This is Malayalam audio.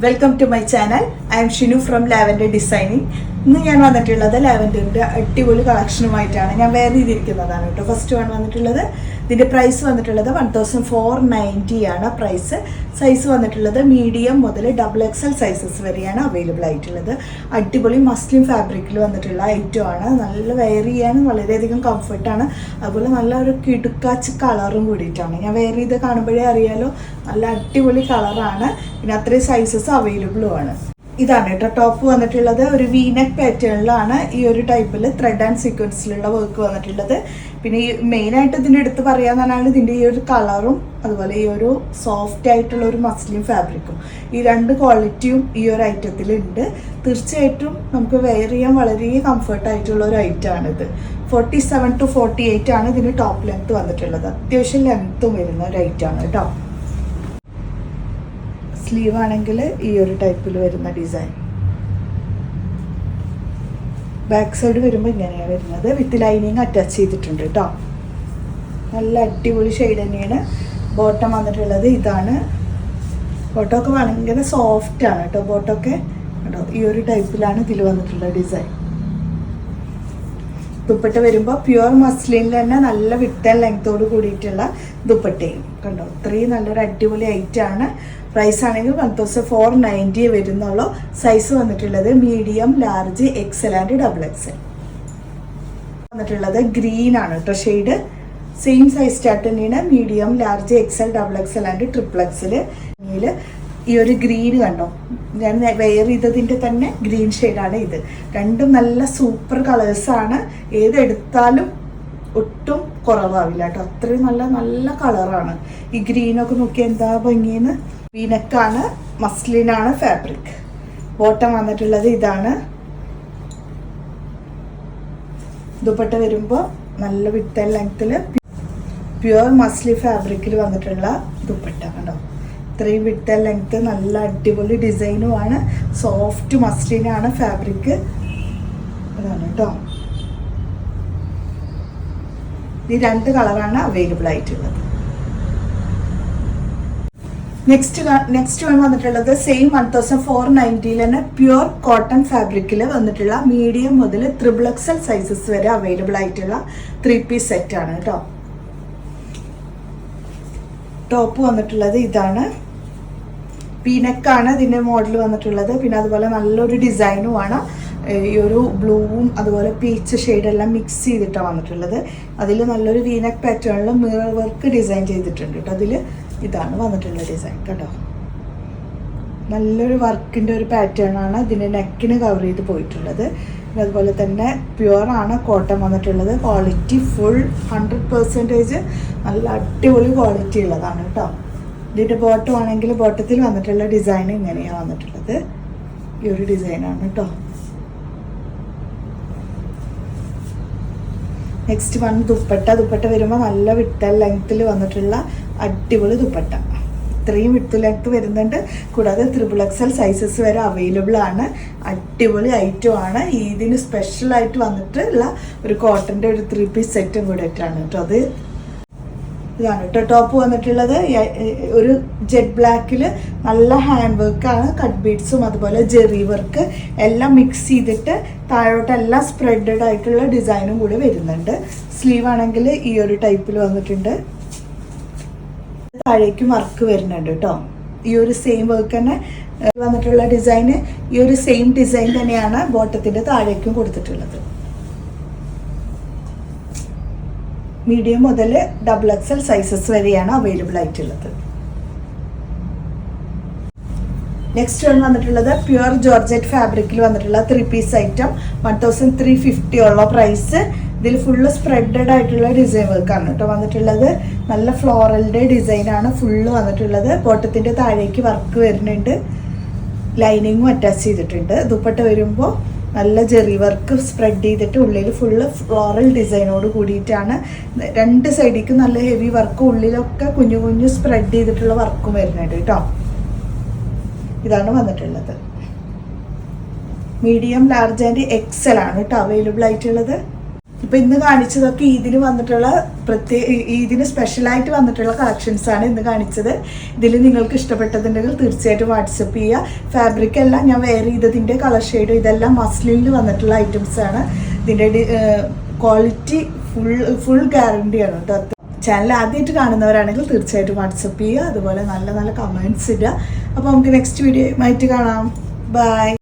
Welcome to my channel. I am Shinu from lavender designing. ഇന്ന് ഞാൻ വന്നിട്ടുള്ളത് ലാവൻഡറിൻ്റെ അടിപൊളി കളക്ഷനുമായിട്ടാണ്. ഞാൻ വെയർ ചെയ്തിരിക്കുന്നതാണ് കേട്ടോ. ഫസ്റ്റ് വന്നിട്ടുള്ളത് ഇതിൻ്റെ പ്രൈസ് വന്നിട്ടുള്ളത് 1490 ആണ് പ്രൈസ്. സൈസ് വന്നിട്ടുള്ളത് മീഡിയം മുതൽ XXL സൈസസ് വരെയാണ് അവൈലബിൾ ആയിട്ടുള്ളത്. അടിപൊളി മസ്ലിൻ ഫാബ്രിക്കിൽ വന്നിട്ടുള്ള ഐറ്റം ആണ്. നല്ല വെയർ ചെയ്യാൻ വളരെയധികം കംഫർട്ടാണ്. അതുപോലെ നല്ല ഒരു കിടുക്കാച്ച് കളറും കൂടിയിട്ടാണ്. ഞാൻ വെയർ ചെയ്ത് കാണുമ്പോഴേ അറിയാലോ, നല്ല അടിപൊളി കളറാണ്. പിന്നെ അത്രയും സൈസസ് അവൈലബിളും ആണ്. ഇതാണ് കേട്ടോ ടോപ്പ് വന്നിട്ടുള്ളത്. ഒരു വീനെക്ക് പാറ്റേണിലാണ് ഈ ഒരു ടൈപ്പിൽ ത്രെഡ് ആൻഡ് സീക്വൻസിലുള്ള വർക്ക് വന്നിട്ടുള്ളത്. പിന്നെ ഈ മെയിനായിട്ട് ഇതിൻ്റെ അടുത്ത് പറയാമെന്നാണ് ഇതിൻ്റെ ഈ ഒരു കളറും അതുപോലെ ഈ ഒരു സോഫ്റ്റ് ആയിട്ടുള്ള ഒരു മസ്ലിൻ ഫാബ്രിക്കും. ഈ രണ്ട് ക്വാളിറ്റിയും ഈ ഒരു ഐറ്റത്തിലുണ്ട്. തീർച്ചയായിട്ടും നമുക്ക് വെയർ ചെയ്യാൻ വളരെ കംഫർട്ടായിട്ടുള്ള ഒരു ഐറ്റമാണിത്. 47 to 48 ആണ് ഇതിന് ടോപ്പ് ലെങ്ത് വന്നിട്ടുള്ളത്. അത്യാവശ്യം ലെങ്ത്തും വരുന്ന ഒരു ഐറ്റമാണ് കേട്ടോ. സ്ലീവ് ആണെങ്കിൽ ഈ ഒരു ടൈപ്പിൽ വരുന്ന ഡിസൈൻ. ബാക്ക് സൈഡ് വരുമ്പോൾ ഇങ്ങനെയാണ് വരുന്നത്. വിത്ത് ലൈനിങ് അറ്റാച്ച് ചെയ്തിട്ടുണ്ട് കേട്ടോ. നല്ല അടിപൊളി ഷെയ്ഡ് തന്നെയാണ്. ബോട്ടം വന്നിട്ടുള്ളത് ഇതാണ്. ബോട്ടമൊക്കെ ഭയങ്കര സോഫ്റ്റ് ആണ് കേട്ടോ. ബോട്ടമൊക്കെ കേട്ടോ ഈ ഒരു ടൈപ്പിലാണ് ഇതിൽ വന്നിട്ടുള്ള ഡിസൈൻ. ദുപ്പട്ട വരുമ്പോൾ പ്യുവർ മസ്ലിനിൽ തന്നെ നല്ല വിത്ത് ആൻഡ് ലെങ്ത്തോട് കൂടിയിട്ടുള്ള ദുപ്പട്ടയും കണ്ടോ. ഇത്രയും നല്ലൊരു അടിപൊളി ഐറ്റമാണ്. പ്രൈസ് ആണെങ്കിൽ 1490 വരുന്നുള്ളൂ. സൈസ് വന്നിട്ടുള്ളത് medium, large, XL and XXL വന്നിട്ടുള്ളത് ഗ്രീൻ ആണ് കേട്ടോ ഷെയ്ഡ്. സെയിം സൈസ് ചാർട്ട് തന്നെയാണ്. Medium, large, XL, XXL and XXL. ഈ ഒരു ഗ്രീൻ കണ്ടോ, ഞാൻ വെയർ ചെയ്തതിൻ്റെ തന്നെ ഗ്രീൻ ഷെയ്ഡാണ് ഇത്. രണ്ടും നല്ല സൂപ്പർ കളേഴ്സാണ്. ഏതെടുത്താലും ഒട്ടും കുറവാവില്ല കേട്ടോ. അത്രയും നല്ല നല്ല കളറാണ്. ഈ ഗ്രീനൊക്കെ നോക്കി എന്താ ഭംഗിയെന്ന്. വീനക്കാണ്, മസ്ലിനാണ് ഫാബ്രിക്. ബോട്ടം വന്നിട്ടുള്ളത് ഇതാണ്. ദുപ്പട്ട വരുമ്പോൾ നല്ല വിത്ത് ആൻഡ് ലെങ്ത്തിൽ പ്യുവർ മസ്ലിൻ ഫാബ്രിക്കിൽ വന്നിട്ടുള്ള ദുപ്പട്ട കണ്ടോ. ഇത്രയും വിത്ത് ആൻഡ് ലെങ്ത്ത്, നല്ല അടിപൊളി ഡിസൈനുമാണ്. Soft മസ്ലിനാണ് fabric. അതാണ് കേട്ടോ. ഈ രണ്ട് കളറാണ് അവൈലബിൾ ആയിട്ടുള്ളത്. നെക്സ്റ്റ് വൺ വന്നിട്ടുള്ളത് സെയിം 1490 തന്നെ പ്യുവർ കോട്ടൺ ഫാബ്രിക്കിൽ വന്നിട്ടുള്ള മീഡിയം മുതൽ XXL സൈസസ് വരെ അവൈലബിൾ ആയിട്ടുള്ള 3 പീസ് സെറ്റ് ആണ് കേട്ടോ. ടോപ്പ് വന്നിട്ടുള്ളത് ഇതാണ്. പീനക്കാണ് ഇതിൻ്റെ മോഡൽ വന്നിട്ടുള്ളത്. പിന്നെ അതുപോലെ നല്ലൊരു ഡിസൈനുമാണ്. ഈ ഒരു ബ്ലൂവും അതുപോലെ പീച്ച് ഷെയ്ഡെല്ലാം മിക്സ് ചെയ്തിട്ടാണ് വന്നിട്ടുള്ളത്. അതിൽ നല്ലൊരു വീനക്ക് പാറ്റേണിൽ മിറർ വർക്ക് ഡിസൈൻ ചെയ്തിട്ടുണ്ട് കേട്ടോ. അതിൽ ഇതാണ് വന്നിട്ടുള്ള ഡിസൈൻ കേട്ടോ. നല്ലൊരു വർക്കിൻ്റെ ഒരു പാറ്റേൺ ആണ് ഇതിൻ്റെ നെക്കിന് കവർ ചെയ്ത് പോയിട്ടുള്ളത്. അതുപോലെ തന്നെ പ്യുവറാണ് കോട്ടൺ വന്നിട്ടുള്ളത്. ക്വാളിറ്റി ഫുൾ 100% നല്ല അടിപൊളി ക്വാളിറ്റി ഉള്ളതാണ് കേട്ടോ. ഇതിൻ്റെ ബോട്ടം ആണെങ്കിൽ ബോട്ടത്തിൽ വന്നിട്ടുള്ള ഡിസൈൻ ഇങ്ങനെയാണ് വന്നിട്ടുള്ളത്. ഈ ഒരു ഡിസൈനാണ് കേട്ടോ. നെക്സ്റ്റ് വൺ ദുപ്പട്ട വരുമ്പോൾ നല്ല വിട്ട് ലെങ്ത്തിൽ വന്നിട്ടുള്ള അടിപൊളി ദുപ്പട്ട. ഇത്രയും വിട്ട് ലെങ്ത്ത് വരുന്നുണ്ട്. കൂടാതെ XXL സൈസസ് വരെ അവൈലബിൾ ആണ്. അടിപൊളി ഐറ്റം ആണ്. ഇതിന് സ്പെഷ്യലായിട്ട് വന്നിട്ടുള്ള ഒരു കോട്ടൻ്റെ ഒരു 3 പീസ് സെറ്റും കൂടെ ആയിട്ടാണ് കേട്ടോ. അത് ഇതാണ് കേട്ടോ. ടോപ്പ് വന്നിട്ടുള്ളത് ഒരു ജെറ്റ് ബ്ലാക്കിൽ നല്ല ഹാൻഡ് വർക്കാണ്. കട്ട് ബീഡ്സും അതുപോലെ ജെറി വർക്ക് എല്ലാം മിക്സ് ചെയ്തിട്ട് താഴോട്ടെല്ലാം സ്പ്രെഡഡ് ആയിട്ടുള്ള ഡിസൈനും കൂടി വരുന്നുണ്ട്. സ്ലീവ് ആണെങ്കിൽ ഈ ഒരു ടൈപ്പിൽ വന്നിട്ടുണ്ട്. താഴേക്കും വർക്ക് വരുന്നുണ്ട് കേട്ടോ. ഈ ഒരു സെയിം വർക്ക് തന്നെ വന്നിട്ടുള്ള ഡിസൈന് ഈ ഒരു സെയിം ഡിസൈൻ തന്നെയാണ് ബോട്ടത്തിൻ്റെ താഴേക്കും കൊടുത്തിട്ടുള്ളത്. മീഡിയം മുതൽ XXL സൈസസ് വരെയാണ് അവൈലബിൾ ആയിട്ടുള്ളത്. നെക്സ്റ്റ് വൺ വന്നിട്ടുള്ളത് പ്യുവർ ജോർജറ്റ് ഫാബ്രിക്കിൽ വന്നിട്ടുള്ള 3 പീസ് ഐറ്റം. 1350 ഉള്ള പ്രൈസ്. ഇതിൽ ഫുള്ള് സ്പ്രെഡഡ് ആയിട്ടുള്ള ഡിസൈൻ വർക്കാണ് കേട്ടോ വന്നിട്ടുള്ളത്. നല്ല ഫ്ലോറലിൻ്റെ ഡിസൈനാണ് ഫുള്ള് വന്നിട്ടുള്ളത്. ബോട്ടത്തിൻ്റെ താഴേക്ക് വർക്ക് വരുന്നുണ്ട്. ലൈനിങ്ങും അറ്റാച്ച് ചെയ്തിട്ടുണ്ട്. ദുപ്പട്ട വരുമ്പോൾ നല്ല ജെറി വർക്ക് സ്പ്രെഡ് ചെയ്തിട്ട് ഉള്ളിൽ ഫുള്ള് ഫ്ലോറൽ ഡിസൈനോട് കൂടിയിട്ടാണ്. രണ്ട് സൈഡിലേക്ക് നല്ല ഹെവി വർക്ക്, ഉള്ളിലൊക്കെ കുഞ്ഞു കുഞ്ഞു സ്പ്രെഡ് ചെയ്തിട്ടുള്ള വർക്കും വരുന്നുണ്ട് കേട്ടോ. ഇതാണ് വന്നിട്ടുള്ളത്. മീഡിയം, ലാർജ് ആൻഡ് XL ആണ് കേട്ടോ അവൈലബിൾ ആയിട്ടുള്ളത്. ഇപ്പം ഇന്ന് കാണിച്ചതൊക്കെ ഇതിന് വന്നിട്ടുള്ള ഇതിന് സ്പെഷ്യലായിട്ട് വന്നിട്ടുള്ള കളക്ഷൻസ് ആണ് ഇന്ന് കാണിച്ചത്. ഇതിൽ നിങ്ങൾക്ക് ഇഷ്ടപ്പെട്ടതുണ്ടെങ്കിൽ തീർച്ചയായിട്ടും വാട്സപ്പ് ചെയ്യുക. ഫാബ്രിക് എല്ലാം ഞാൻ വെയർ ചെയ്തതിൻ്റെ കളർ ഷെയ്ഡ് ഇതെല്ലാം മസ്ലിനിൽ വന്നിട്ടുള്ള ഐറ്റംസ് ആണ്. ഇതിൻ്റെ ക്വാളിറ്റി ഫുൾ ഗ്യാരണ്ടിയാണ് കേട്ടോ. ചാനൽ ആദ്യമായിട്ട് കാണുന്നവരാണെങ്കിൽ തീർച്ചയായിട്ടും വാട്സപ്പ് ചെയ്യുക. അതുപോലെ നല്ല നല്ല കമൻറ്റ്സ് ഇടുക. അപ്പോൾ നമുക്ക് നെക്സ്റ്റ് വീഡിയോ ആയിട്ട് കാണാം. ബൈ.